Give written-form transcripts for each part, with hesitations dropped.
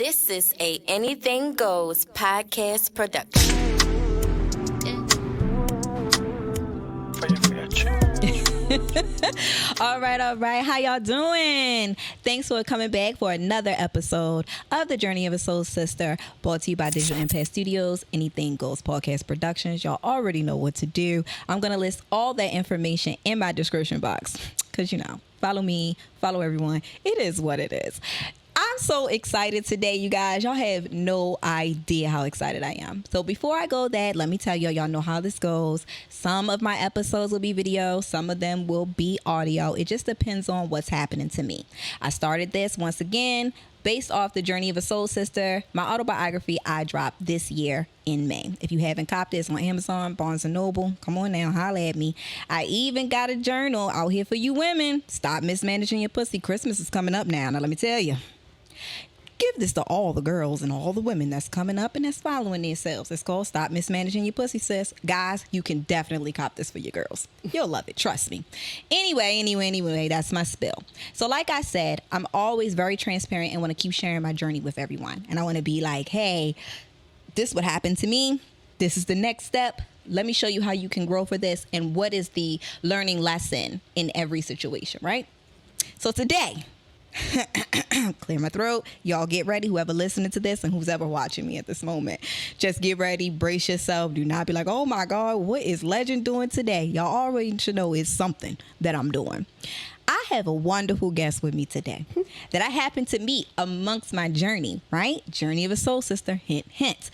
This is a Anything Goes podcast production. All right. How y'all doing? Thanks for coming back for another episode of The Journey of a Soul Sister, brought to you by Digital Empath Studios, Anything Goes Podcast Productions. Y'all already know what to do. I'm going to list all that information in my description box because, follow me, follow everyone. It is what it is. I'm so excited today, you guys. Y'all have no idea how excited I am. So before I go that, let me tell y'all know how this goes. Some of my episodes will be video. Some of them will be audio. It just depends on what's happening to me. I started this once again based off The Journey of a Soul Sister, my autobiography I dropped this year in May. If you haven't copped it, it's on Amazon, Barnes & Noble. Come on now, holla at me. I even got a journal out here for you women. Stop mismanaging your pussy. Christmas is coming up now. Now, let me tell you. Give this to all the girls and all the women that's coming up and that's following themselves. It's called Stop Mismanaging Your Pussy, sis. Guys, you can definitely cop this for your girls. You'll love it. Trust me. Anyway, that's my spill. So like I said, I'm always very transparent and want to keep sharing my journey with everyone. And I want to be like, hey, this is what happened to me. This is the next step. Let me show you how you can grow for this and what is the learning lesson in every situation, right? So today, clear my throat. Y'all get ready. Whoever listening to this and who's ever watching me at this moment, just get ready. Brace yourself. Do not be like, oh my God, what is Legend doing today? Y'all already should know it's something that I'm doing. I have a wonderful guest with me today that I happen to meet amongst my journey, right? Journey of a Soul Sister, hint, hint.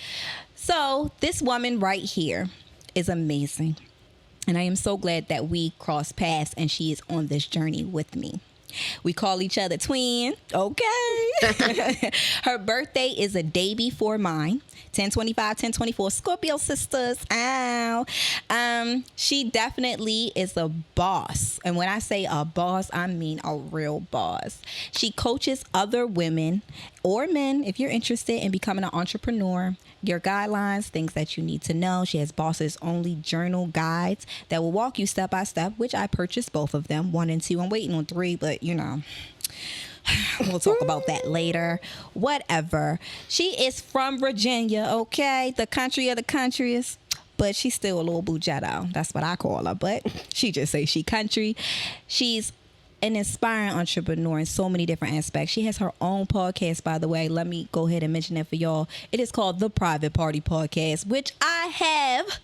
So this woman right here is amazing. And I am so glad that we crossed paths and she is on this journey with me. We call each other twin. Okay. Her birthday is a day before mine. 10/25/10/24. Scorpio sisters. Ow. She definitely is a boss. And when I say a boss, I mean a real boss. She coaches other women or men, if you're interested in becoming an entrepreneur, your guidelines, things that you need to know. She has bosses only journal guides that will walk you step by step, which I purchased both of them, 1 and 2. I'm waiting on 3, but we'll talk about that later. Whatever. She is from Virginia, okay? The country of the countries. But she's still a little bougetto. That's what I call her. But she just say she country. She's an inspiring entrepreneur in so many different aspects. She has her own podcast, by the way. Let me go ahead and mention it for y'all. It is called The Private Party Podcast, which I have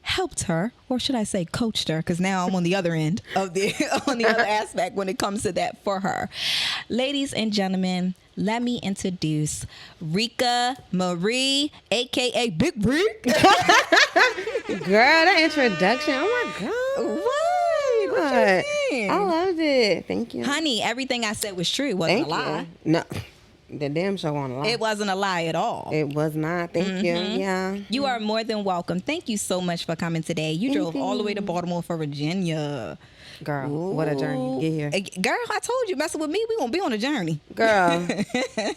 helped her, or should I say coached her, because now I'm on the other end of the on the other aspect when it comes to that for her. Ladies and gentlemen, let me introduce Rika Marie, aka Big Rick. Girl, that introduction, oh my God. What? What you mean? I loved it. Thank you. Honey, everything I said was true. It wasn't a lie. No, the damn show wasn't a lie. It wasn't a lie at all. It was not. Thank you. Yeah. You are more than welcome. Thank you so much for coming today. You drove all the way to Baltimore for Virginia. Girl, what a journey to get here. Girl, I told you, messing with me, we gonna be on a journey. Girl,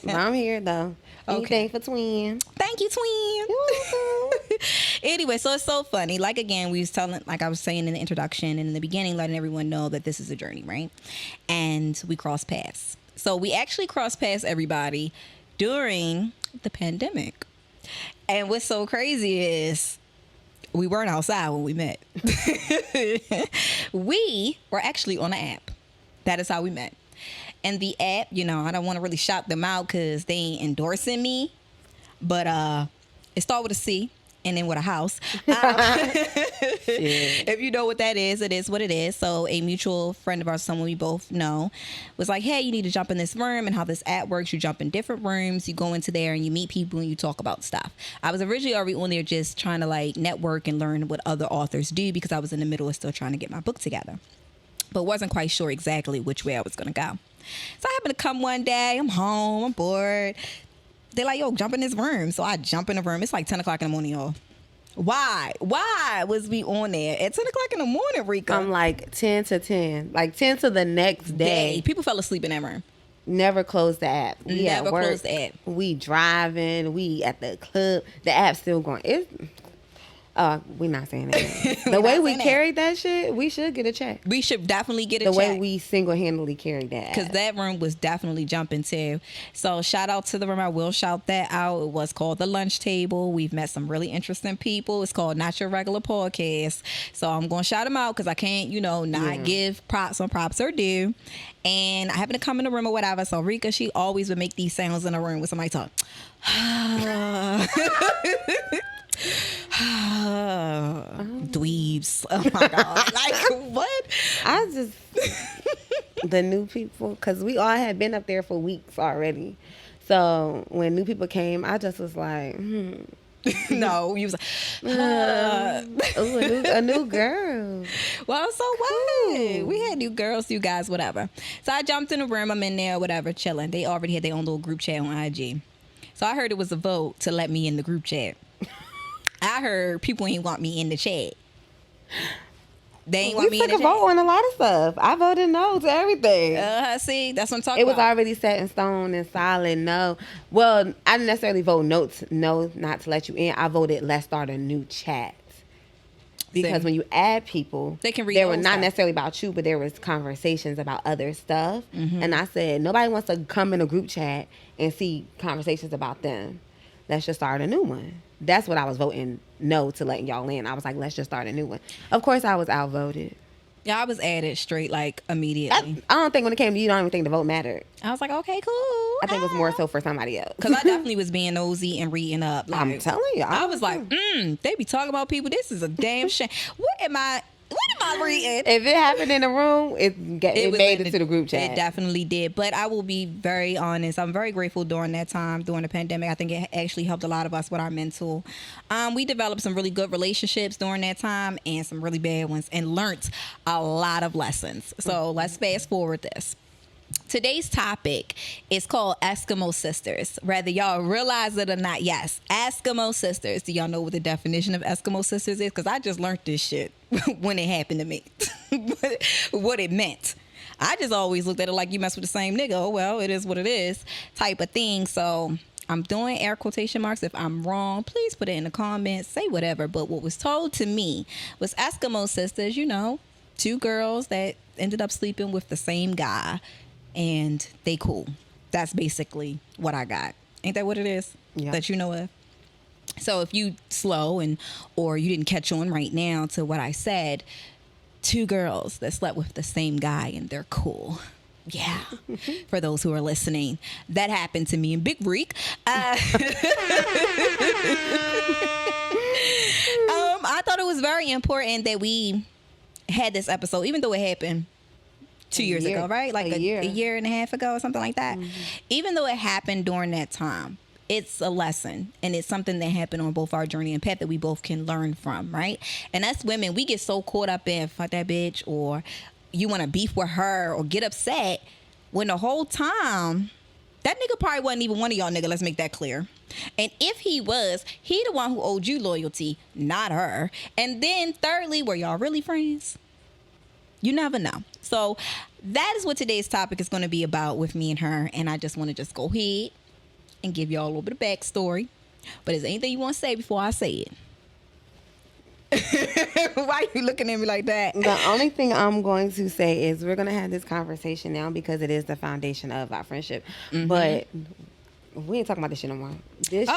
but I'm here though. Okay. Anything for twin. Thank you, twin. Anyway, so it's so funny. Like again, I was saying in the introduction and in the beginning, letting everyone know that this is a journey, right? And we cross paths. So we actually crossed paths, everybody, during the pandemic. And what's so crazy is we weren't outside when we met. We were actually on an app. That is how we met. And the app, I don't want to really shout them out because they ain't endorsing me. But it started with a C and then with a house. If you know what that is, it is what it is. So a mutual friend of ours, someone we both know, was like, hey, you need to jump in this room. And how this app works, you jump in different rooms, you go into there and you meet people and you talk about stuff. I was originally already on there just trying to network and learn what other authors do because I was in the middle of still trying to get my book together. But wasn't quite sure exactly which way I was going to go. So I happened to come one day. I'm home. I'm bored. They're like, yo, jump in this room. So I jump in the room. It's like 10 o'clock in the morning, y'all. Why was we on there at 10 o'clock in the morning, Rika? I'm like 10 to 10. Like 10 to the next day. People fell asleep in that room. Never closed the app. We Never at work, closed the app. We driving. We at the club. The app's still going. We're not saying that. The way we carried that shit, we should get a check. We should definitely get a check. check. The way we single-handedly carried that. Because that room was definitely jumping too. So shout out to the room. I will shout that out. It was called The Lunch Table. We've met some really interesting people. It's called Not Your Regular Podcast. So I'm going to shout them out because I can't, not give props when props are due. And I happened to come in the room or whatever. So Rika, she always would make these sounds in the room with somebody talking. Dweebs. Oh my God. Like, what? I just, the new people, because we all had been up there for weeks already. So when new people came, I just was like, No, you was like, a new girl. Well, so what? We had new girls, new guys, whatever. So I jumped in the room. I'm in there, whatever, chilling. They already had their own little group chat on IG. So I heard it was a vote to let me in the group chat. I heard people ain't want me in the chat. They ain't want me in the chat. We took a vote on a lot of stuff. I voted no to everything. See, that's what I'm talking about. It was about. already set in stone and solid. No. Well, I didn't necessarily vote no, not to let you in. I voted let's start a new chat. Because when you add people, they can read there were not necessarily about you, but there was conversations about other stuff. Mm-hmm. And I said, nobody wants to come in a group chat and see conversations about them. Let's just start a new one. That's what I was voting no to letting y'all in. I was like, let's just start a new one. Of course, I was outvoted. Yeah, I was added straight, like, immediately. I don't think when it came to you, I don't even think the vote mattered. I was like, okay, cool. I think it was more so for somebody else. Because I definitely was being nosy and reading up. Like, I'm telling you. I was like, they be talking about people. This is a damn shame. What am I reading? If it happened in the room, it made it to the group chat. It definitely did. But I will be very honest. I'm very grateful during that time, during the pandemic. I think it actually helped a lot of us with our mental. We developed some really good relationships during that time and some really bad ones and learned a lot of lessons. So let's fast forward this. Today's topic is called Eskimo Sisters. Whether y'all realize it or not, yes, Eskimo Sisters. Do y'all know what the definition of Eskimo Sisters is? Because I just learned this shit when it happened to me. What it meant. I just always looked at it like you mess with the same nigga. Oh, well, it is what it is type of thing. So I'm doing air quotation marks. If I'm wrong, please put it in the comments. Say whatever. But what was told to me was Eskimo Sisters, two girls that ended up sleeping with the same guy. And they cool. That's basically what I got. Ain't that what it is? Yeah. That you know of? So if you slow or you didn't catch on right now to what I said, two girls that slept with the same guy and they're cool. Yeah. For those who are listening, that happened to me in Big Reek. I thought it was very important that we had this episode, even though it happened 2 years ago, right? Like a year and a half ago or something like that. Mm-hmm. Even though it happened during that time, it's a lesson and it's something that happened on both our journey and path that we both can learn from, right? And us women, we get so caught up in fuck that bitch or you want to beef with her or get upset when the whole time that nigga probably wasn't even one of y'all nigga. Let's make that clear. And if he was, he the one who owed you loyalty, not her. And then thirdly, were y'all really friends? You never know. So that is what today's topic is going to be about with me and her. And I just want to go ahead and give y'all a little bit of backstory. But is there anything you want to say before I say it? Why are you looking at me like that? The only thing I'm going to say is we're going to have this conversation now because it is the foundation of our friendship. Mm-hmm. But we ain't talking about this shit no more. This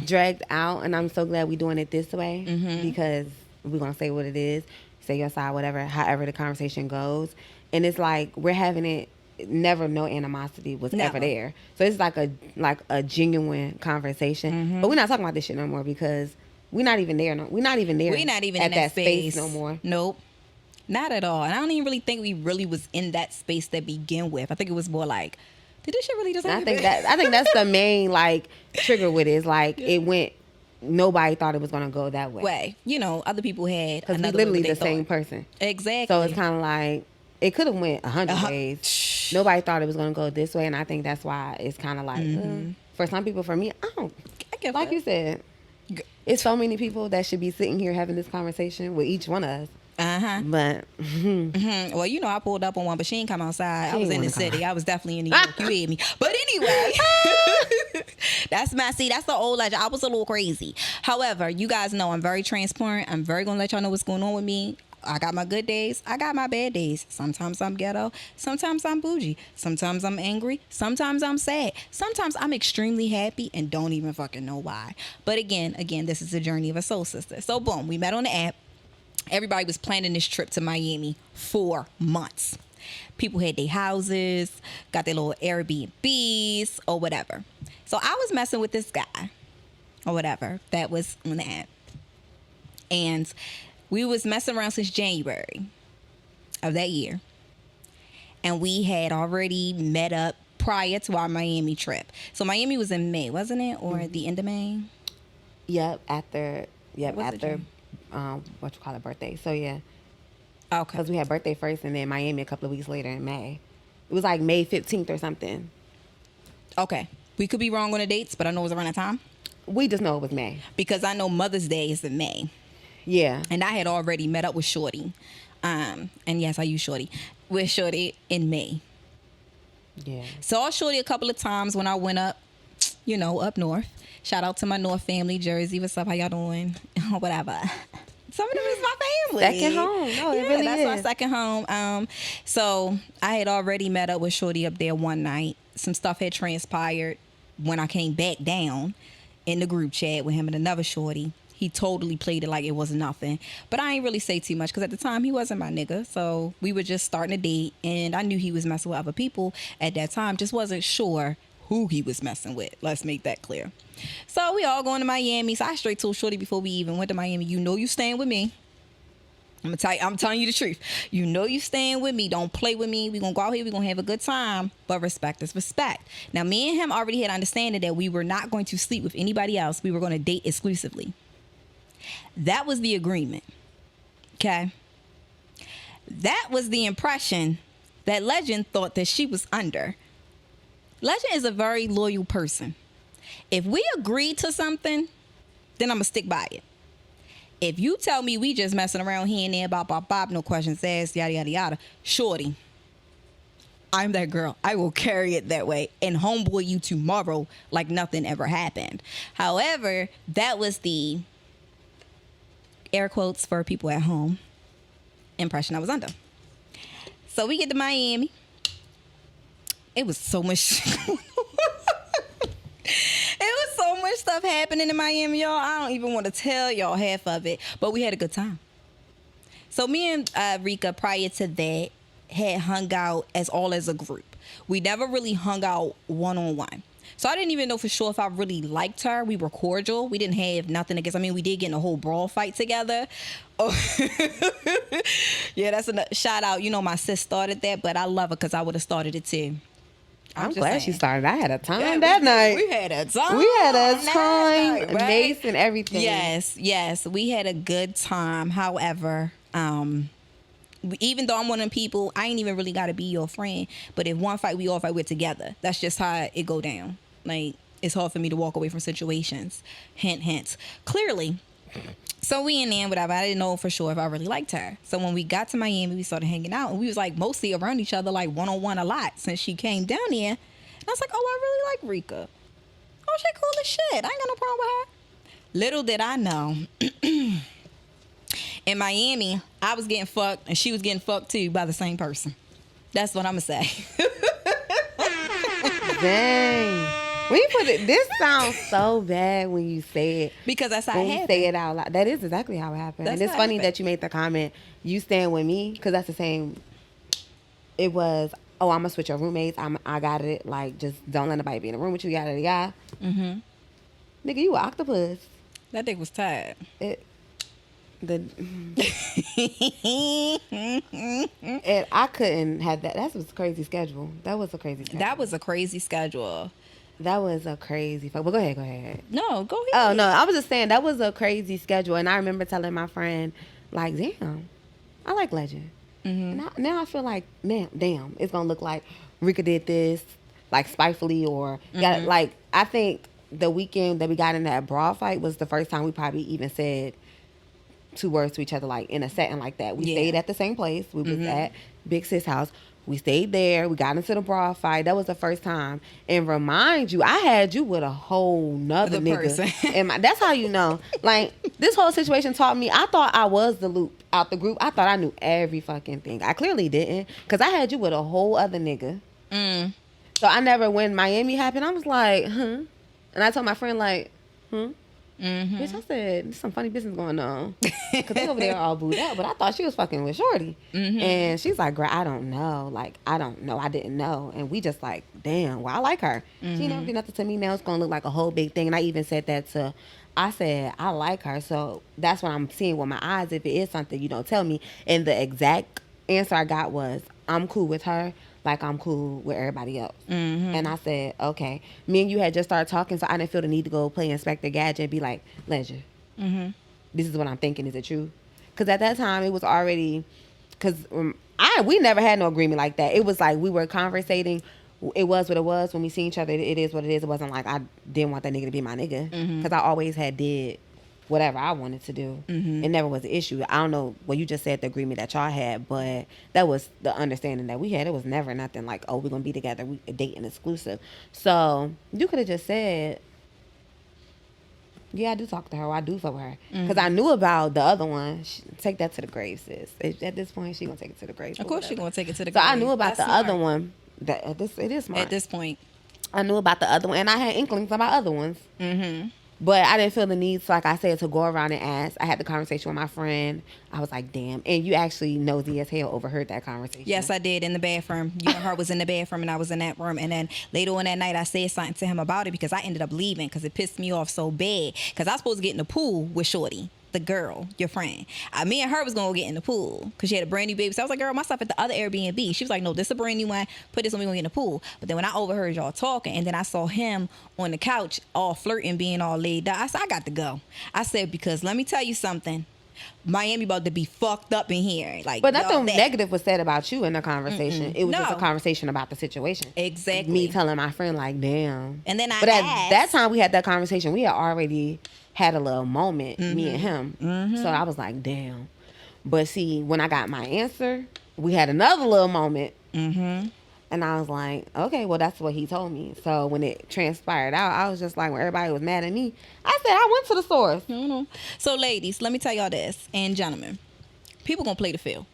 dragged out, and I'm so glad we're doing it this way because we're going to say what it is. Say your side, whatever, however the conversation goes. And it's like we're having it, never no animosity was ever there. So it's like a genuine conversation. Mm-hmm. But we're not talking about this shit no more because we're not even there. We're not even there. We're not even at in that space no more. Nope. Not at all. And I don't even really think we really was in that space to begin with. I think it was more like, did this shit really just happen? I think that's the main trigger with it. Is it went. Nobody thought it was going to go that way. Other people had because we literally the same person. Exactly. So it's kind of like it could have went 100 ways. Nobody thought it was going to go this way, and I think that's why it's kind of like for some people. For me, I don't. Like you said, it's so many people that should be sitting here having this conversation with each one of us. But well, I pulled up on one, but she ain't come outside. I was in the city. I was definitely in New York. You hear me? But anyway, That's messy. That's the old Legend. I was a little crazy. However, you guys know I'm very transparent. I'm very gonna let y'all know what's going on with me. I got my good days. I got my bad days. Sometimes I'm ghetto. Sometimes I'm bougie. Sometimes I'm angry. Sometimes I'm sad. Sometimes I'm extremely happy and don't even fucking know why. But again, this is the journey of a soul sister. So boom, we met on the app. Everybody was planning this trip to Miami for months. People had their houses, got their little Airbnbs or whatever. So I was messing with this guy or whatever that was on the app. And we was messing around since January of that year. And we had already met up prior to our Miami trip. So Miami was in May, wasn't it? Or at the end of May? Yep, after birthday. So yeah. Okay. Because we had birthday first and then Miami a couple of weeks later in May. It was like May 15th or something. Okay. We could be wrong on the dates, but I know it was around that time. We just know it was May. Because I know Mother's Day is in May. Yeah. And I had already met up with Shorty. And yes, I use Shorty. With Shorty in May. Yeah. Saw Shorty a couple of times when I went up, up north. Shout out to my North family, Jersey. What's up? How y'all doing? Whatever. Some of them is my family. Second home. No, it really that's is. my second home. So I had already met up with Shorty up there one night. Some stuff had transpired when I came back down in the group chat with him and another Shorty. He totally played it like it was nothing. But I ain't really say too much because at the time he wasn't my nigga. So we were just starting a date and I knew he was messing with other people at that time. Just wasn't sure who he was messing with. Let's make that clear. So we all going to Miami. So I straight told Shorty before we even went to Miami, you staying with me. I'm telling you the truth. You staying with me. Don't play with me. We gonna go out here. We gonna have a good time. But respect is respect. Now me and him already had understanding that we were not going to sleep with anybody else. We were going to date exclusively. That was the agreement. Okay. That was the impression that Legend thought that she was under. Legend is a very loyal person. If we agreed to something, then I'm going to stick by it. If you tell me we just messing around here and there, bop, no questions asked, yada, yada, yada, Shorty, I'm that girl. I will carry it that way and homeboy you tomorrow like nothing ever happened. However, that was the, air quotes for people at home, impression I was under. So we get to Miami. It was so much It was so much stuff happening in Miami, y'all. I don't even want to tell y'all half of it, but we had a good time. So me and Rika, prior to that, had hung out as a group. We never really hung out one-on-one. So I didn't even know for sure if I really liked her. We were cordial. We didn't have nothing against. I mean, we did get in a whole brawl fight together. Oh. Yeah, that's a shout out. My sis started that, but I love her because I would have started it too. I'm glad she started. I had a time that night. We had a time. We had a time. Night, right? Mace and everything. Yes. We had a good time. However, even though I'm one of them people, I ain't even really got to be your friend. But if one fight, we all fight, we're together. That's just how it go down. Like, it's hard for me to walk away from situations. Hint. Clearly. So we in there, whatever. I didn't know for sure if I really liked her. So when we got to Miami, we started hanging out. And we was like mostly around each other, like one-on-one a lot since she came down there. And I was like, oh, I really like Rika. Oh, she cool as shit. I ain't got no problem with her. Little did I know. In Miami, I was getting fucked and she was getting fucked too by the same person. That's what I'm going to say. Dang. When you put it, this sounds so bad when you say it. Because that's how it happened. When you say it out loud. That is exactly how it happened. And it's funny that you made the comment, you stand with me, because that's the same. It was, oh, I'm going to switch your roommates. I got it. Like, just don't let nobody be in the room with you, yada, yada. Mm-hmm. Nigga, you an octopus. That dick was tired. And I couldn't have that. That was a crazy schedule. That was a crazy schedule. That was a crazy schedule. That was a crazy fuck. But go ahead. No, go ahead. Oh, no. I was just saying that was a crazy schedule. And I remember telling my friend, like, damn, I like Legend. Mm-hmm. And now I feel like, man, damn, it's going to look like Rika did this, like, spitefully or, like, I think the weekend that we got in that brawl fight was the first time we probably even said 2 words to each other, like, in a setting like that. We stayed at the same place. We was at Big Sis' house. We stayed there. We got into the bra fight. That was the first time. And remind you, I had you with a whole nother nigga. And that's how you know. Like, this whole situation taught me, I thought I was the loop out the group. I thought I knew every fucking thing. I clearly didn't. Because I had you with a whole other nigga. So I never, when Miami happened, I was like, And I told my friend, like, Bitch, I said, there's some funny business going on. Because they over there all booed up. But I thought she was fucking with Shorty. And she's like, girl, I don't know. Like, I don't know. I didn't know. And we just like, damn, well, I like her. She never did nothing to me. Now it's going to look like a whole big thing. And I even said that to, I said, I like her. So that's what I'm seeing with my eyes. If it is something, you don't tell me. And the exact answer I got was, I'm cool with her. Like I'm cool with everybody else. And I said, okay. Me and you had just started talking, so I didn't feel the need to go play Inspector Gadget and be like, Ledger, this is what I'm thinking. Is it true? Because at that time, it was already, because we never had no agreement like that. It was like we were conversating. It was what it was. When we see each other, it is what it is. It wasn't like I didn't want that nigga to be my nigga. Because I always did whatever I wanted to do. It never was an issue. I don't know what you just said, the agreement that y'all had, but that was the understanding that we had. It was never nothing like, oh, we're going to be together, we dating exclusive. So you could have just said, yeah, I do talk to her. Or I do fuck with her. Because I knew about the other one. Take that to the grave, sis. At this point, she going to take it to the grave. Of course she going to take it to the grave. So I knew about the other one. It is smart. At this point. I knew about the other one. And I had inklings about other ones. But I didn't feel the need, so like I said, to go around and ask. I had the conversation with my friend. I was like, damn. And you actually nosy as hell overheard that conversation. Yes, I did, in the bathroom. You and her was in the bathroom, and I was in that room. And then later on that night, I said something to him about it because I ended up leaving because it pissed me off so bad. Because I was supposed to get in the pool with Shorty, the girl, your friend. Me and her was going to get in the pool because she had a brand new baby. So I was like, girl, my stuff at the other Airbnb. She was like, no, this is a brand new one. Put this on, we going to get in the pool. But then when I overheard y'all talking, and then I saw him on the couch all flirting, being all laid out, I said, I got to go. I said, because let me tell you something. Miami about to be fucked up in here. Like, but nothing negative was said about you in the conversation. It was just a conversation about the situation. Exactly. Me telling my friend, like, damn. And then But at that time we had that conversation, we had already had a little moment, me and him. So I was like, damn. But see, when I got my answer, we had another little moment. And I was like, okay, well, that's what he told me. So when it transpired out, I was just like, when everybody was mad at me, I said, I went to the source. So ladies, let me tell y'all this, and gentlemen, people gonna play the field.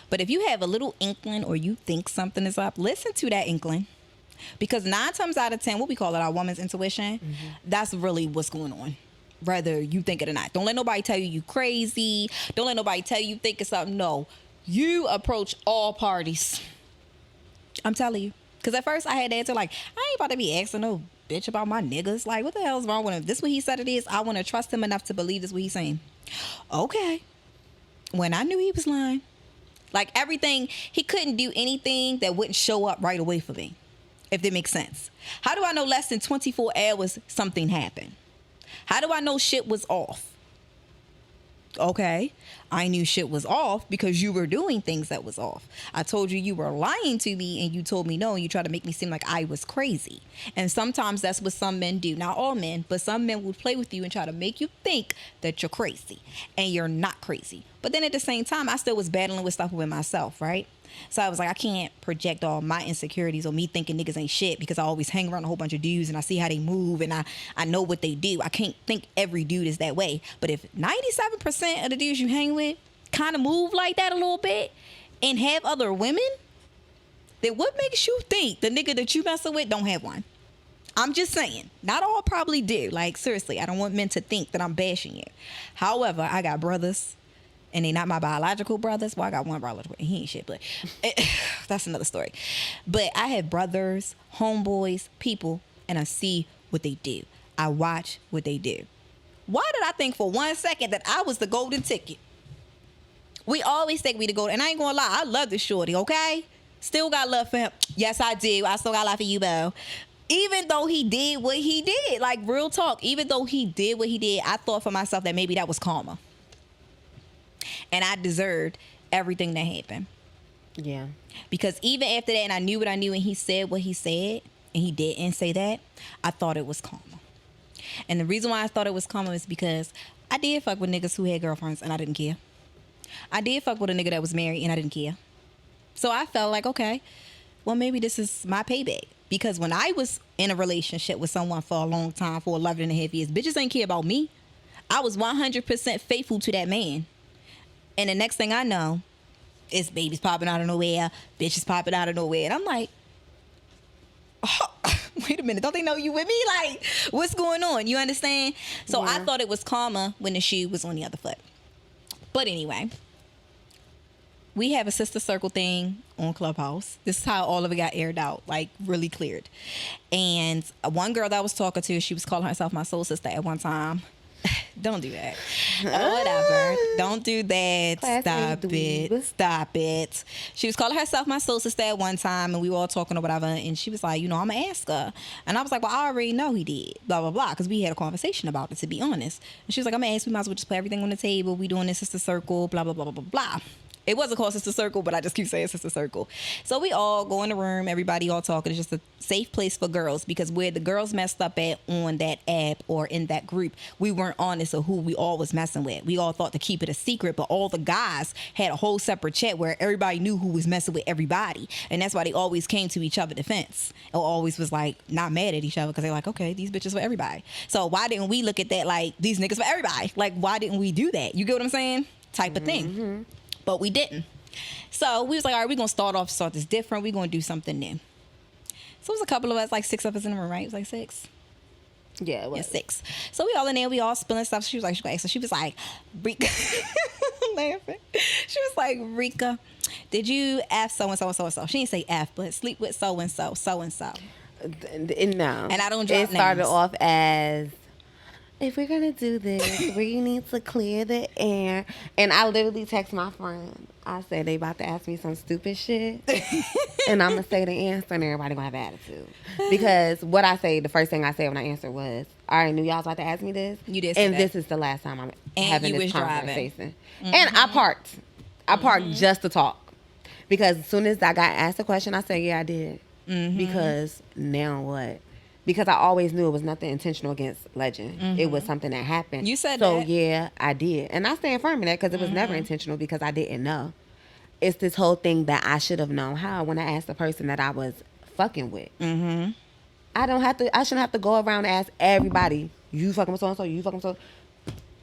But if you have a little inkling or you think something is up, listen to that inkling. Because 9 times out of 10, what we call it, our woman's intuition, that's really what's going on. Whether you think it or not. Don't let nobody tell you crazy. Don't let nobody tell you think it's something. No. You approach all parties. I'm telling you. Because at first I had to answer like, I ain't about to be asking no bitch about my niggas. Like, what the hell is wrong with him? This what he said it is. I want to trust him enough to believe this what he's saying. Okay. When I knew he was lying. Like everything, he couldn't do anything that wouldn't show up right away for me. If that makes sense. How do I know less than 24 hours something happened? How do I know shit was off? Okay, I knew shit was off because you were doing things that was off. I told you were lying to me and you told me no, and you tried to make me seem like I was crazy. And sometimes that's what some men do. Not all men, but some men will play with you and try to make you think that you're crazy and you're not crazy. But then at the same time, I still was battling with stuff with myself, right? So I was like, I can't project all my insecurities or me thinking niggas ain't shit because I always hang around a whole bunch of dudes and I see how they move and I know what they do. I can't think every dude is that way. But if 97% of the dudes you hang with kind of move like that a little bit and have other women, then what makes you think the nigga that you messing with don't have one? I'm just saying. Not all probably do. Like, seriously, I don't want men to think that I'm bashing you. However, I got brothers. And they not my biological brothers. Well, I got one biological, and he ain't shit, but that's another story. But I have brothers, homeboys, people, and I see what they do. I watch what they do. Why did I think for 1 second that I was the golden ticket? We always think we the golden, and I ain't gonna lie, I love this shorty, okay? Still got love for him. Yes, I do. I still got love for you, Bo. Even though he did what he did, like real talk, even though he did what he did, I thought for myself that maybe that was karma. And I deserved everything that happened. Yeah. Because even after that, and I knew what I knew, and he said what he said, and he didn't say that, I thought it was karma. And the reason why I thought it was karma is because I did fuck with niggas who had girlfriends, and I didn't care. I did fuck with a nigga that was married, and I didn't care. So I felt like, okay, well, maybe this is my payback. Because when I was in a relationship with someone for a long time, for 11 and a half years, bitches ain't care about me. I was 100% faithful to that man. And the next thing I know, it's babies popping out of nowhere, bitches popping out of nowhere. And I'm like, oh, wait a minute, don't they know you with me? Like, what's going on? You understand? So I thought it was karma when the shoe was on the other foot. But anyway, we have a sister circle thing on Clubhouse. This is how all of it got aired out, like really cleared. And one girl that I was talking to, she was calling herself my soul sister at one time. Don't do that. Whatever. Don't do that. Class Stop it. Stop it. She was calling herself my soul sister at one time, and we were all talking or whatever. And she was like, I'm going to ask her. And I was like, well, I already know he did. Blah, blah, blah. Because we had a conversation about it, to be honest. And she was like, I'm going to ask. We might as well just put everything on the table. We doing this sister circle. Blah, blah, blah, blah, blah, blah. It wasn't called Sister Circle, but I just keep saying Sister Circle. So we all go in the room, everybody all talking. It's just a safe place for girls, because where the girls messed up at on that app or in that group, we weren't honest of who we all was messing with. We all thought to keep it a secret, but all the guys had a whole separate chat where everybody knew who was messing with everybody. And that's why they always came to each other's defense. Or always was like not mad at each other, because they're like, okay, these bitches for everybody. So why didn't we look at that like these niggas for everybody? Like, why didn't we do that? You get what I'm saying? Type of thing. But we didn't. So we was like, all right, we're going to start this different. We're going to do something new. So it was a couple of us, like 6 of us in the room, right? It was like 6. Yeah, it was. Yeah, 6. So we all in there, we all spilling stuff. She was like, Rika, I'm laughing. She was like, Rika, did you F so-and-so and so-and-so? She didn't say F, but sleep with so-and-so, so-and-so. No. And I don't drop names. It started off as, if we're going to do this, we need to clear the air. And I literally text my friend. I said, they about to ask me some stupid shit. And I'm going to say the answer, and everybody going to have attitude. Because what I say, the first thing I said when I answered was, I already knew y'all was about to ask me this. You did say and that. This is the last time I'm having this conversation. And I parked. Just to talk. Because as soon as I got asked a question, I said, yeah, I did. Because now what? Because I always knew it was nothing intentional against Legend. It was something that happened. You said so, that. So, yeah, I did. And I stand firm in that, because it was never intentional, because I didn't know. It's this whole thing that I should have known. How? When I asked the person that I was fucking with. I shouldn't have to go around and ask everybody, you fucking with so-and-so, you fucking with so-and-so.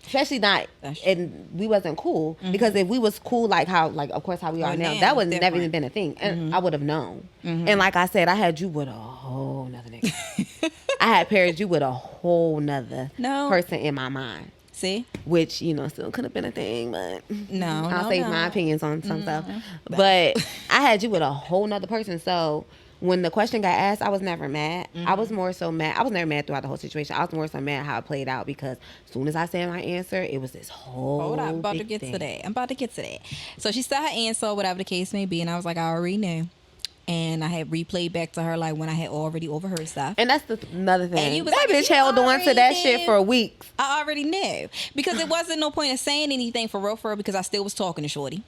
Especially not, and we wasn't cool. Because if we was cool like of course how we are now, that would never even been a thing. And I would have known. And like I said, I had you with a whole nother nigga. I had paired you with a whole nother person in my mind. See? Which, still could have been a thing, but I'll save my opinions on some stuff. But I had you with a whole nother person. So when the question got asked, I was never mad. I was more so mad. I was never mad throughout the whole situation. I was more so mad how it played out, because as soon as I said my answer, it was this whole Hold on, I'm about to get to that. So she said her answer, whatever the case may be, and I was like, I already knew. And I had replayed back to her like when I had already overheard stuff. And that's another thing. And you was that like, bitch held on to that shit for weeks. I already knew. Because it wasn't no point in saying anything for real, because I still was talking to Shorty.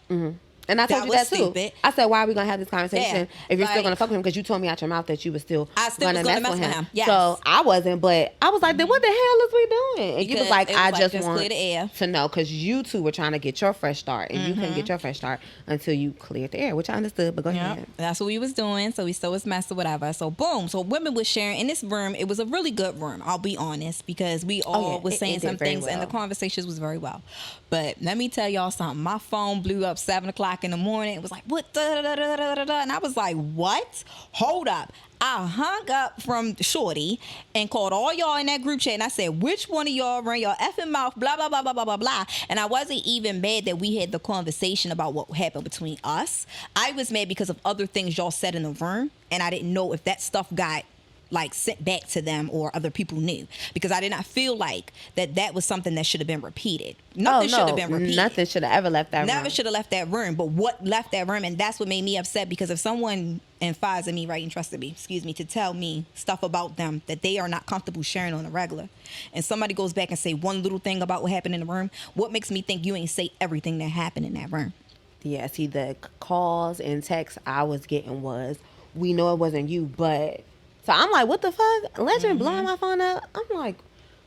And I told you that too. Stupid. I said, why are we going to have this conversation if you're still going to fuck with him? Because you told me out your mouth that you was still going to mess with him. Yes. So I wasn't, but I was like, then what the hell is we doing? And you was like, I just want clear the air. to know, because you two were trying to get your fresh start, and you couldn't get your fresh start until you cleared the air, which I understood, but go ahead. That's what we was doing. So we still was messing, whatever. So boom. So women was sharing in this room. It was a really good room, I'll be honest, because we all was saying some things and the conversations was very well. But let me tell y'all something. My phone blew up 7 o'clock in the morning. It was like, what? And I was like, what? Hold up. I hung up from Shorty and called all y'all in that group chat, and I said, which one of y'all run your effing mouth, blah, blah, blah, blah, blah, blah, blah. And I wasn't even mad that we had the conversation about what happened between us. I was mad because of other things y'all said in the room, and I didn't know if that stuff got like sent back to them or other people knew, because I did not feel like that was something that should have been repeated. Nothing should have been repeated. Nothing should have ever left that room. Never should have left that room. But what left that room, and that's what made me upset, because if someone infides in me, right, and trusted me, to tell me stuff about them that they are not comfortable sharing on a regular, and somebody goes back and say one little thing about what happened in the room, what makes me think you ain't say everything that happened in that room? Yeah, see, the calls and texts I was getting was, we know it wasn't you, but... So I'm like, what the fuck? Legend blowing my phone up? I'm like,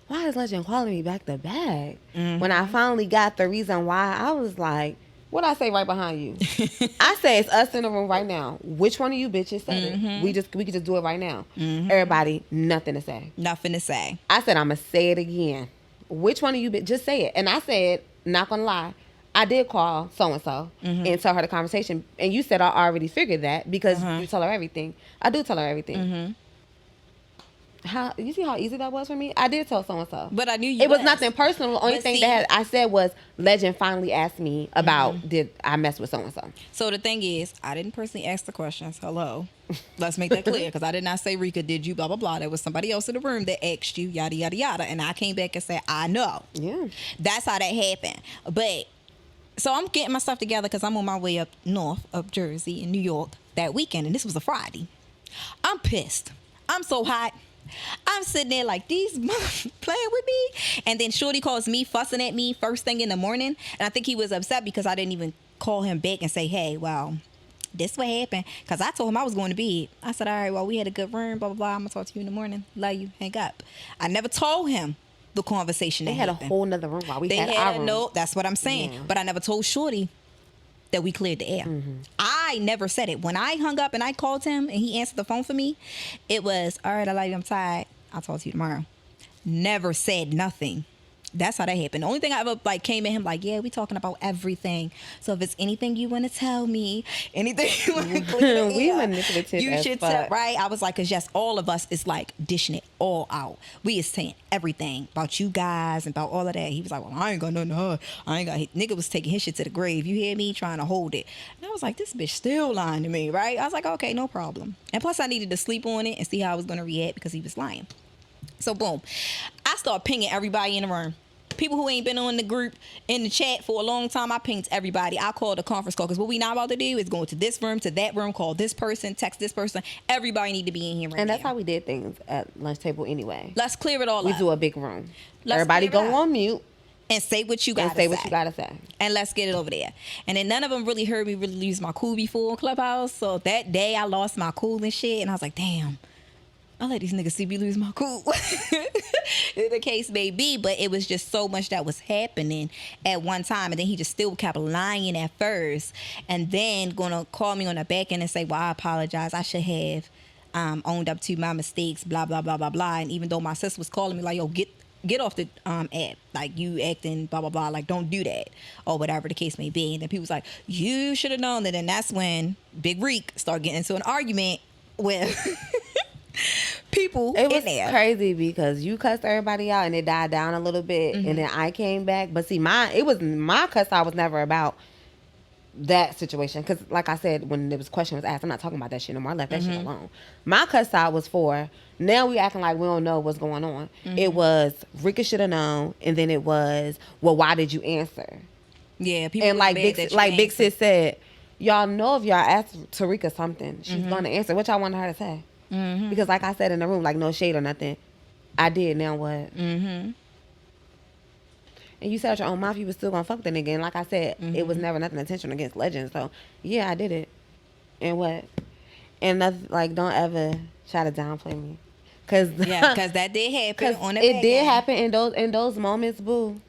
why is Legend calling me back to back? When I finally got the reason why, I was like, What I say right behind you? I say it's us in the room right now. Which one of you bitches said it? We could just do it right now. Everybody, nothing to say. Nothing to say. I said I'm gonna say it again. Which one of you just say it? And I said, not gonna lie, I did call so and so and tell her the conversation. And you said I already figured that because you tell her everything. I do tell her everything. How you see how easy that was for me? I did tell so and so, but I knew you. It was nothing personal. The only thing that I said was Legend finally asked me about did I mess with so and so. So the thing is, I didn't personally ask the questions. Hello, let's make that clear because I did not say Rika, did you blah blah blah. There was somebody else in the room that asked you yada yada yada, and I came back and said I know. Yeah, that's how that happened. But so I'm getting my stuff together because I'm on my way up north, up Jersey in New York that weekend, and this was a Friday. I'm pissed. I'm so hot. I'm sitting there like, these playing with me. And then Shorty calls me fussing at me first thing in the morning. And I think he was upset because I didn't even call him back and say, hey, well, this what happened. Because I told him I was going to bed. I said, all right, well, we had a good run, blah, blah, blah. I'm going to talk to you in the morning. Love you. Hang up. I never told him the conversation that happened. They had a whole nother room while we had our room. No, that's what I'm saying. Yeah. But I never told Shorty that we cleared the air. I never said it. When I hung up and I called him and he answered the phone for me, it was, all right, I love you, I'm tired. I'll talk to you tomorrow. Never said nothing. That's how that happened. The only thing I ever came at him yeah, we talking about everything. So if it's anything you want to tell me, anything you want to clear the we manipulative you should tell, right? I was like, because yes, all of us is dishing it all out. We is saying everything about you guys and about all of that. He was like, well, I ain't got nothing to her. Nigga was taking his shit to the grave. You hear me? Trying to hold it. And I was like, this bitch still lying to me, right? I was like, okay, no problem. And plus I needed to sleep on it and see how I was going to react because he was lying. So boom, I start pinging everybody in the room. People who ain't been on the group in the chat for a long time, I pinged everybody. I called a conference call because what we not about to do is go to this room, to that room, call this person, text this person. Everybody need to be in here right now. And that's how we did things at lunch table anyway. Let's clear it all up. We do a big room. Everybody go on mute. And say what you gotta say. And say what you gotta say. And let's get it over there. And then none of them really heard me really lose my cool before in Clubhouse. So that day I lost my cool and shit. And I was like, damn. I let these niggas see me lose my cool. The case may be, but it was just so much that was happening at one time. And then he just still kept lying at first. And then gonna call me on the back end and say, well, I apologize. I should have owned up to my mistakes, blah, blah, blah, blah, blah. And even though my sister was calling me like, yo, get off the app. Like, you acting, blah, blah, blah. Like, don't do that. Or whatever the case may be. And then people was like, you should have known that. And that's when Big Reek started getting into an argument with... people it was in there. Crazy because you cussed everybody out and it died down a little bit and then I came back, but see my cuss out was never about that situation because like I said when there was question was asked, I'm not talking about that shit no more. I left that shit alone. My cuss out was for now we acting like we don't know what's going on. It was Rika should have known, and then it was, well, why did you answer? Yeah, people and like Big Sis said, y'all know if y'all ask Tarika something, she's gonna answer. What y'all want her to say? Because like I said in the room, like no shade or nothing, I did. Now what? And you said out your own mouth you was still gonna fuck the nigga. And like I said, it was never nothing intentional against Legend. So yeah, I did it. And what? And nothing, like, don't ever try to downplay me. Cause that did happen. On the it did happen in those moments. Boo,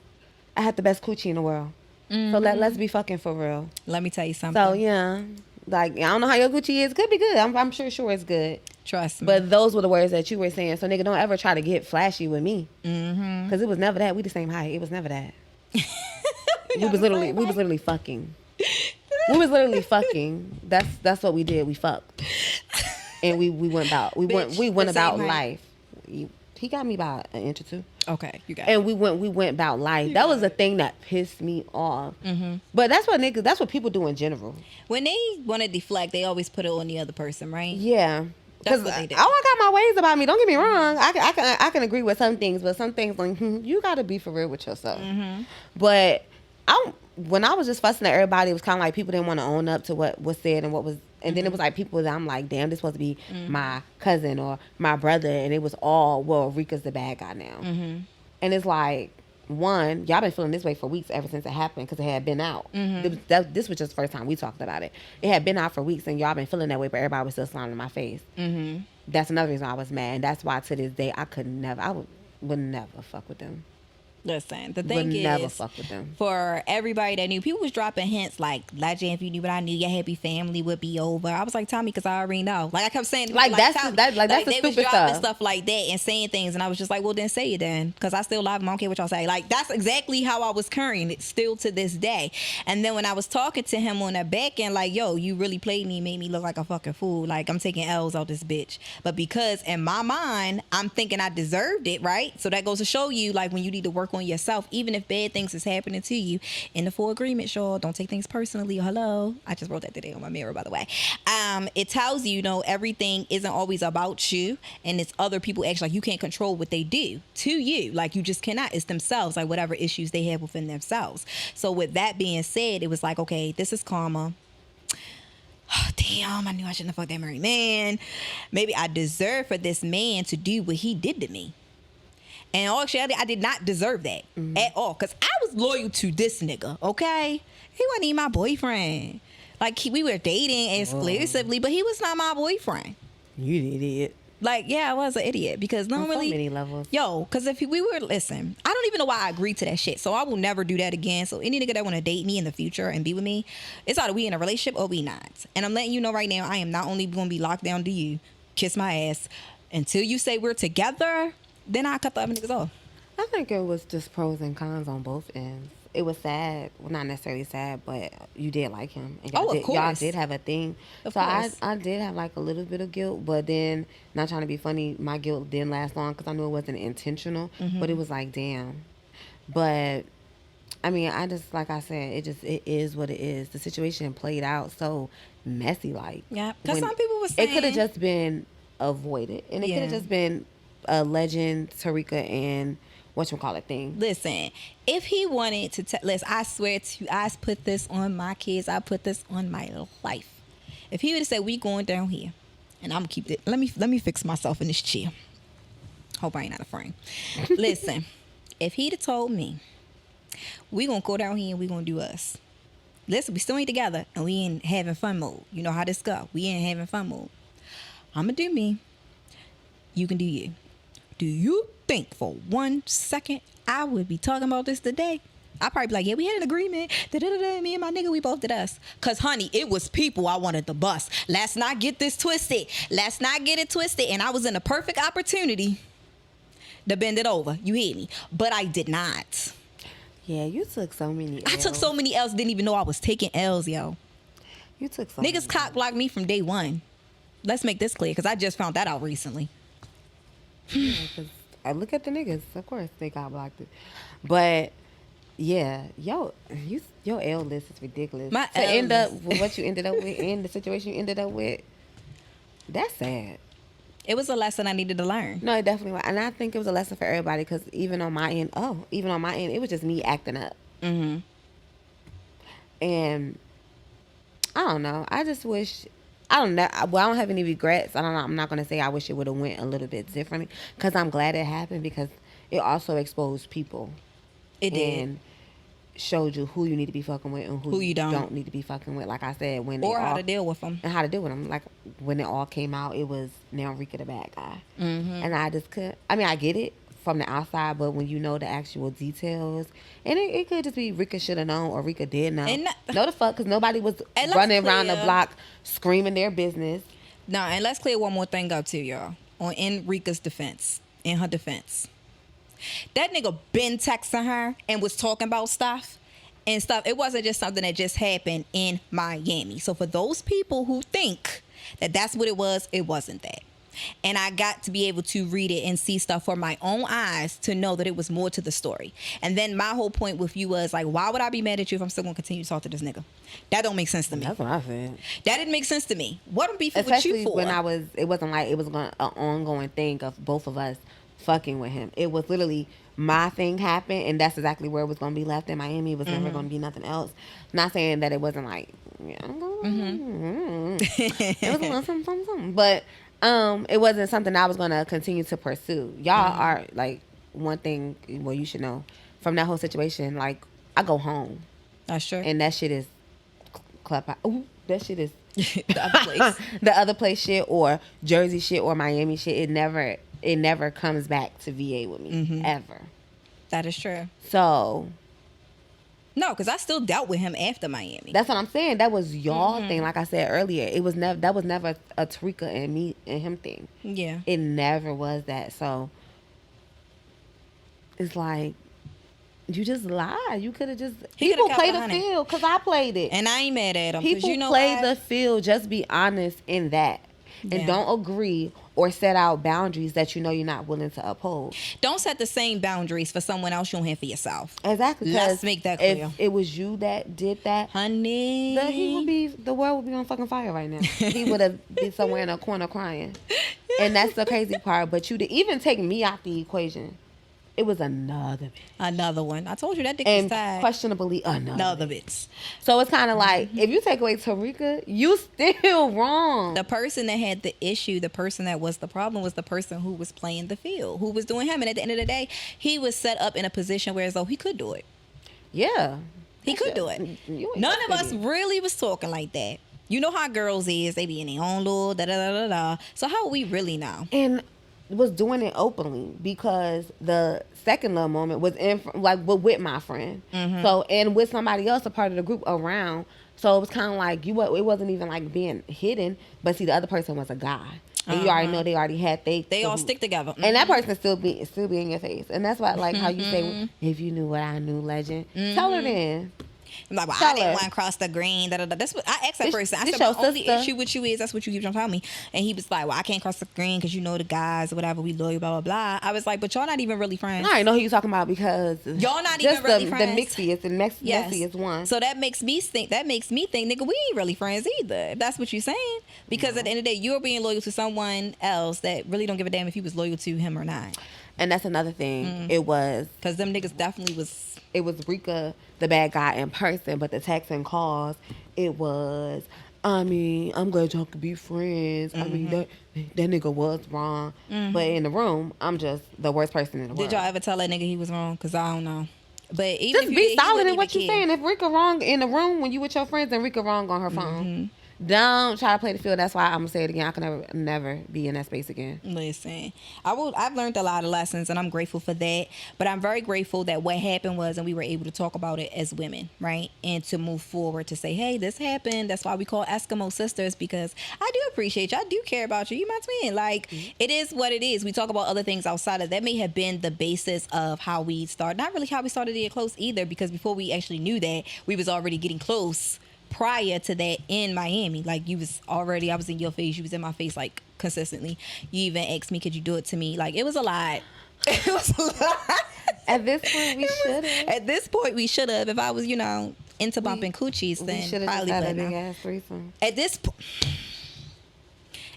I had the best coochie in the world. So let's be fucking for real. Let me tell you something. So yeah. Like, I don't know how your Gucci is. Could be good. I'm sure it's good. Trust me. But those were the words that you were saying. So, nigga, don't ever try to get flashy with me. Because it was never that. We the same height. It was never that. we was literally fucking. We was literally fucking. That's what we did. We fucked. And we went about life. He got me about an inch or two. Okay, you got it. And we went about life. That was the thing that pissed me off. But that's what people do in general. When they want to deflect, they always put it on the other person, right? Yeah. Because I got my ways about me. Don't get me wrong. I can agree with some things, but some things like you got to be for real with yourself. But when I was just fussing at everybody, it was kind of like people didn't want to own up to what was said and what was. And then it was like people that I'm like, damn, this supposed to be my cousin or my brother. And it was all, well, Rika's the bad guy now. And it's like, one, y'all been feeling this way for weeks ever since it happened because it had been out. This was just the first time we talked about it. It had been out for weeks and y'all been feeling that way, but everybody was still smiling in my face. That's another reason I was mad. And that's why to this day, I would never fuck with them. Listen, the thing is, never fuck with them. For everybody that knew, people was dropping hints like, "Legend, if you knew what I knew, your happy family would be over." I was like, "Tell me, because I already know." Like I kept saying, that's the they stupid was dropping stuff like that and saying things, and I was just like, "Well, then say it then," because I still love them. I don't care what y'all say. Like that's exactly how I was carrying it still to this day. And then when I was talking to him on the back end, like, "Yo, you really played me, made me look like a fucking fool. Like I'm taking L's out this bitch." But because in my mind, I'm thinking I deserved it, right? So that goes to show you, like, when you need to work on yourself, even if bad things is happening to you, in the full agreement, y'all, don't take things personally. Hello, I just wrote that today on my mirror, by the way. It tells you, everything isn't always about you, and it's other people actually, like, you can't control what they do to you, like you just cannot. It's themselves, like whatever issues they have within themselves. So with that being said, it was like, okay, this is karma. Oh, damn, I knew I shouldn't have fucked that married man. Maybe I deserve for this man to do what he did to me. And actually, I did not deserve that at all. Because I was loyal to this nigga, okay? He wasn't even my boyfriend. Like, we were dating exclusively, but he was not my boyfriend. You an idiot. Like, yeah, I was an idiot. Because normally... On so many levels. Yo, because if we were... Listen, I don't even know why I agreed to that shit. So I will never do that again. So any nigga that want to date me in the future and be with me, it's either we in a relationship or we not. And I'm letting you know right now, I am not only going to be locked down to you, kiss my ass, until you say we're together... Then I cut the other niggas off. I think it was just pros and cons on both ends. It was sad. Well, not necessarily sad, but you did like him. And of course. Y'all did have a thing. Of so course. I did have like a little bit of guilt, but then, not trying to be funny, my guilt didn't last long because I knew it wasn't intentional. But it was like, damn. But, I mean, I just, like I said, it is what it is. The situation played out so messy, like. Yeah, because some people were saying... It could have just been avoided. And it could have just been... a Legend, Rika, and whatchamacallit thing. Listen, if he wanted to listen, I swear to you, I put this on my kids, I put this on my life. If he would have said, we going down here, and I'm gonna keep it, let me fix myself in this chair. Hope I ain't out of frame. Listen, if he'd have told me, we gonna go down here and we gonna do us. Listen, we still ain't together and we ain't having fun mode. You know how this go. We ain't having fun mode. I'm gonna do me. You can do you. Do you think for 1 second I would be talking about this today? I'd probably be like, yeah, we had an agreement. Da-da-da-da. Me and my nigga, we both did us. Because, honey, it was people I wanted to bust. Let's not get this twisted. Let's not get it twisted. And I was in a perfect opportunity to bend it over. You hear me? But I did not. Yeah, you took so many L's. I took so many L's, didn't even know I was taking L's, yo. You took so Niggas cock blocked me from day one. Let's make this clear, because I just found that out recently. Yeah, because I look at the niggas, of course they got blocked it. But yeah, your L list is ridiculous. My to end up with what you ended up with and the situation you ended up with, that's sad. It was a lesson I needed to learn. No, it definitely was. And I think it was a lesson for everybody because even on my end, it was just me acting up. Mm-hmm. And I don't know. I just wish... I don't know. Well, I don't have any regrets. I don't know. I'm not going to say I wish it would have went a little bit differently because I'm glad it happened because it also exposed people. It did. And showed you who you need to be fucking with and who you don't need to be fucking with. Like I said, how to deal with them. And how to deal with them. Like when it all came out, it was now Rika the bad guy. Mm-hmm. And I just couldn't. I mean, I get it from the outside, but when you know the actual details, and it could just be Rika should have known or Rika did know. No, the fuck, because nobody was running around the block screaming their business. No, and let's clear one more thing up too, y'all. In Rika's defense, in her defense, that nigga been texting her and was talking about stuff. It wasn't just something that just happened in Miami. So for those people who think that that's what it wasn't that. And I got to be able to read it and see stuff for my own eyes to know that it was more to the story. And then my whole point with you was like, why would I be mad at you if I'm still going to continue to talk to this nigga? That don't make sense to me. That's what I said. That didn't make sense to me. What am I beefing with Especially you for? when it wasn't like it was an ongoing thing of both of us fucking with him. It was literally my thing happened, and that's exactly where it was going to be left in Miami. It was never going to be nothing else. Not saying that it wasn't like, it was something. But it wasn't something I was going to continue to pursue. Y'all are, like, one thing, well, you should know, from that whole situation, like, I go home. That's true. And that shit is clubhouse. Ooh, that shit is the other place. The other place shit or Jersey shit or Miami shit. It never comes back to VA with me, ever. That is true. So. No, because I still dealt with him after Miami. That's what I'm saying. That was y'all thing. Like I said earlier, that was never a Tarika and me and him thing. Yeah. It never was that. So it's like, you just lied. You could have just... People play the field because I played it. And I ain't mad at him. People play the field. Just be honest in that. And don't agree or set out boundaries that you know you're not willing to uphold. Don't set the same boundaries for someone else you don't have for yourself. Exactly. Let's make that clear. If it was you that did that, honey, the world would be on fucking fire right now. He would have been somewhere in a corner crying. And that's the crazy part. But you did even take me out the equation. It was another bitch. Another one. I told you that dick was tied. And questionably another bitch. So it's kind of like, if you take away Tarika, you still wrong. The person that had the issue, the person that was the problem, was the person who was playing the field, who was doing him. And at the end of the day, he was set up in a position where as though he could do it. Yeah. He could do it. None of us really was talking like that. You know how girls is. They be in their own little da-da-da-da-da. So how would we really know? And was doing it openly because the second little moment was with my friend. So, and with somebody else, a part of the group around. So it was kind of like it wasn't even like being hidden, but see, the other person was a guy. And you already know they already had they all stick together. And that person still be in your face. And that's why, like how you say, if you knew what I knew, legend, tell her then. I'm like, well, I didn't want to cross the green. That's what I asked that person. I said, my only issue with you is that's what you keep on telling me. And he was like, well, I can't cross the green because you know the guys or whatever, we loyal, blah, blah, blah. I was like, but y'all not even really friends. I know who you talking about because y'all not even really friends. The mixiest and messiest one. So that makes me think, nigga, we ain't really friends either. If that's what you're saying. Because at the end of the day, you're being loyal to someone else that really don't give a damn if you was loyal to him or not. And that's another thing. It was because them niggas definitely was. It was Rika, the bad guy in person, but the text and calls, it was, I mean, I'm glad y'all could be friends. I mean, that nigga was wrong. But in the room, I'm just the worst person in the world. Did y'all ever tell that nigga he was wrong? Because I don't know. But even just be solid in what you're saying. If Rika wrong in the room when you with your friends, then Rika wrong on her phone. Don't try to play the field. That's why I'm gonna say it again. I can never be in that space again. Listen, I've learned a lot of lessons, and I'm grateful for that. But I'm very grateful that what happened was, and we were able to talk about it as women, right? And to move forward to say, hey, this happened. That's why we call Eskimo sisters, because I do appreciate you. I do care about you. You know what I mean? Like, it is what it is. We talk about other things outside of that. May have been the basis of how we started. Not really how we started to get close either, because before we actually knew that, we was already getting close. Prior to that in Miami, like I was in your face, you was in my face like consistently. You even asked me, could you do it to me? Like it was a lot. It was a lot. At this point, we should have. At this point, we should have. If I was, into bumping coochies, then probably just had a big ass threesome. At this point.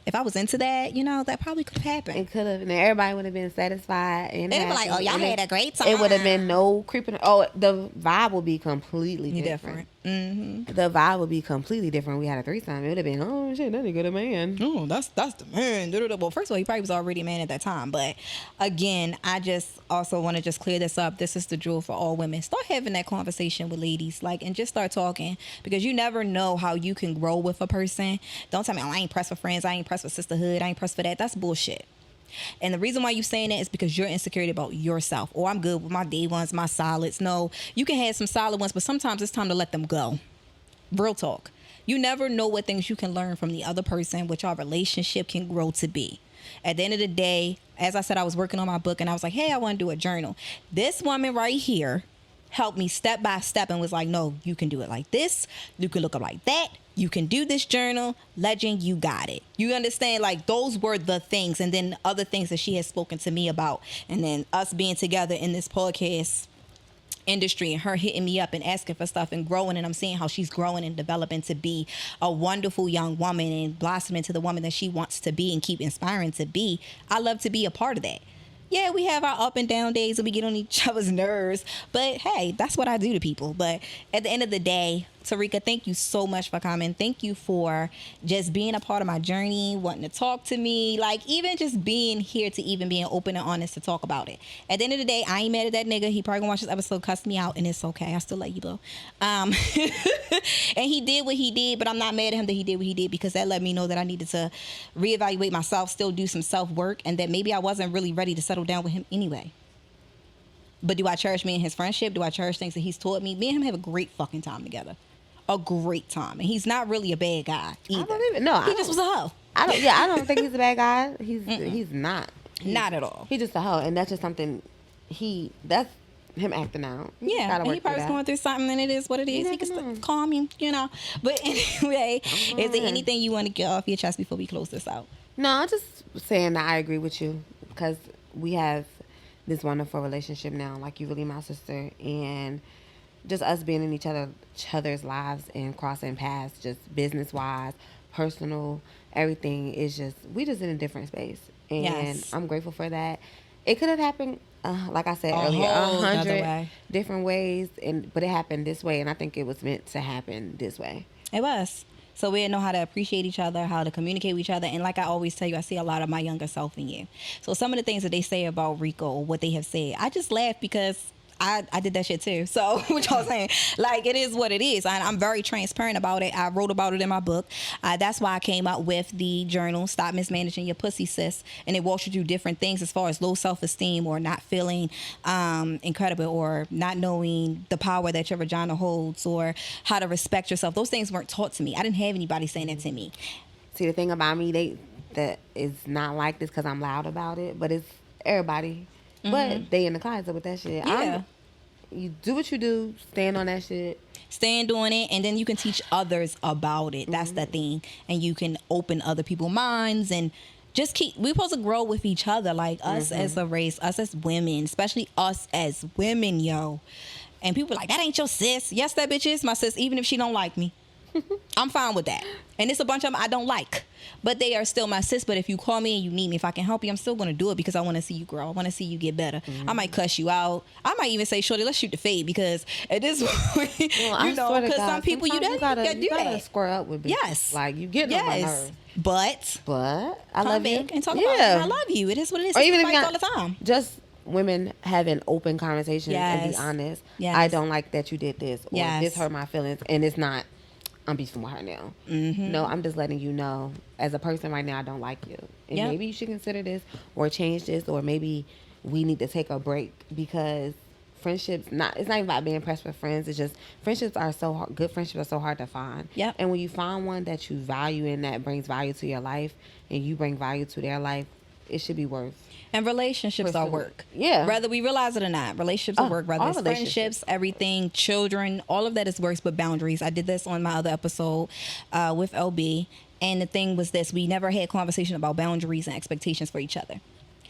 If I was into that, that probably could have happened. It could have, and everybody would have been satisfied. And they'd be like, "Oh, y'all had a great time." It would have been no creeping. Oh, the vibe would be completely different. The vibe would be completely different. We had a threesome. It would have been, oh shit, that nigga the man. Oh, that's the man. Well, first of all, he probably was already a man at that time. But again, I just also want to just clear this up. This is the drill for all women. Start having that conversation with ladies, and just start talking, because you never know how you can grow with a person. Don't tell me, oh, I ain't pressed for friends. I ain't pressed for sisterhood. I ain't pressed for that. That's bullshit. And the reason why you're saying that is because you're insecure about yourself. Or I'm good with my day ones, my solids. No, you can have some solid ones, but sometimes it's time to let them go. Real talk. You never know what things you can learn from the other person, which our relationship can grow to be. At the end of the day, as I said, I was working on my book and I was like, hey, I want to do a journal. This woman right here helped me step by step and was like, no, you can do it like this. You can look up like that. You can do this journal. Legend, you got it. You understand? Like, those were the things. And then other things that she has spoken to me about. And then us being together in this podcast industry and her hitting me up and asking for stuff and growing. And I'm seeing how she's growing and developing to be a wonderful young woman and blossoming to the woman that she wants to be and keep inspiring to be. I love to be a part of that. Yeah, we have our up and down days and we get on each other's nerves. But hey, that's what I do to people. But at the end of the day, Tarika, thank you so much for coming. Thank you for just being a part of my journey, wanting to talk to me, even just being here to even being open and honest to talk about it. At the end of the day, I ain't mad at that nigga. He probably gonna watch this episode, cuss me out, and it's okay. I still like you, bro. And he did what he did, but I'm not mad at him that he did what he did, because that let me know that I needed to reevaluate myself, still do some self-work, and that maybe I wasn't really ready to settle down with him anyway. But do I cherish me and his friendship? Do I cherish things that he's taught me? Me and him have a great fucking time together. A great time. And he's not really a bad guy either. I don't even, no, he just was a hoe. I don't think he's a bad guy. He's not. Not at all. He's just a hoe. And that's just something that's him acting out. Yeah, and he probably was going through something, and it is what it is. He can call me, But anyway, is there anything you want to get off your chest before we close this out? No, I'm just saying that I agree with you because we have this wonderful relationship now. Like, you really my sister, and just us being in each other's lives and crossing paths, just business-wise, personal, everything is just, we just in a different space. And I'm grateful for that. It could have happened, like I said earlier, 100 different ways, but it happened this way, and I think it was meant to happen this way. It was. So we know how to appreciate each other, how to communicate with each other. And like I always tell you, I see a lot of my younger self in you. So some of the things that they say about Rika or what they have said, I just laugh because I did that shit too. So what y'all saying? Like, it is what it is. I'm very transparent about it. I wrote about it in my book. That's why I came out with the journal, Stop Mismanaging Your Pussy, Sis. And it walks you through different things as far as low self-esteem or not feeling incredible or not knowing the power that your vagina holds or how to respect yourself. Those things weren't taught to me. I didn't have anybody saying that to me. See, the thing about me, that is not like this because I'm loud about it, but it's everybody. But they in the closet with that shit. Yeah. You do what you do. Stand on that shit. Stand on it, and then you can teach others about it. That's the thing. And you can open other people's minds and just we're supposed to grow with each other, like us as a race, us as women, especially us as women, yo. And people are like, that ain't your sis. Yes, that bitch is my sis, even if she don't like me. I'm fine with that. And it's a bunch of them I don't like, but they are still my sis. But if you call me and you need me, if I can help you, I'm still going to do it because I want to see you grow. I want to see you get better. I might cuss you out. I might even say, shorty, let's shoot the fade, because at this point, because some people you gotta square up with bitches. Yes. Like, you get on my nerves. But I love you. And talk about it. I love you. It is what it is. Or even if all the time. Just women having open conversations and be honest. I don't like that you did this, or this hurt my feelings, and it's not, I'm beefing with her now. No, I'm just letting you know, as a person right now, I don't like you. And maybe you should consider this or change this, or maybe we need to take a break, because friendships, it's not even about being impressed with friends. It's just friendships are so hard, good friendships are so hard to find. And when you find one that you value and that brings value to your life, and you bring value to their life, it should be worth. And relationships are work. Yeah. Whether we realize it or not. Relationships are work. Whether it's friendships, everything, children, all of that is work, but boundaries. I did this on my other episode with LB. And the thing was this. We never had conversation about boundaries and expectations for each other.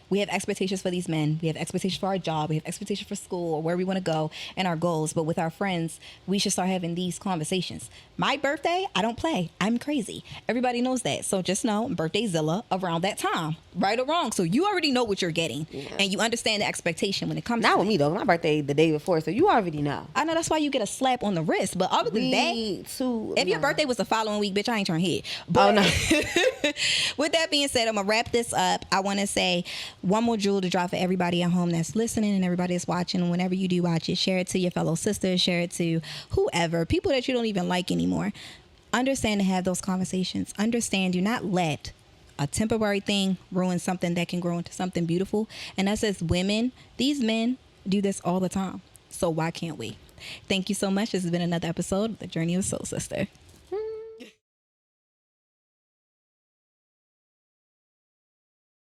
We have expectations for these men. We have expectations for our job. We have expectations for school or where we want to go and our goals. But with our friends, we should start having these conversations. My birthday, I don't play. I'm crazy. Everybody knows that. So just know, birthday Zilla around that time, right or wrong. So you already know what you're getting, and you understand the expectation when it comes. Not with me though. My birthday the day before, so you already know. I know, that's why you get a slap on the wrist. But other than that, if your birthday was the following week, bitch, I ain't trying to hit. But with that being said, I'm gonna wrap this up. I want to say one more jewel to drop for everybody at home that's listening and everybody that's watching. And whenever you do watch it, share it to your fellow sisters, share it to whoever, people that you don't even like anymore. Understand to have those conversations. Understand, do not let a temporary thing ruin something that can grow into something beautiful. And us as women, these men do this all the time. So why can't we? Thank you so much. This has been another episode of The Journey of a Soul Sister.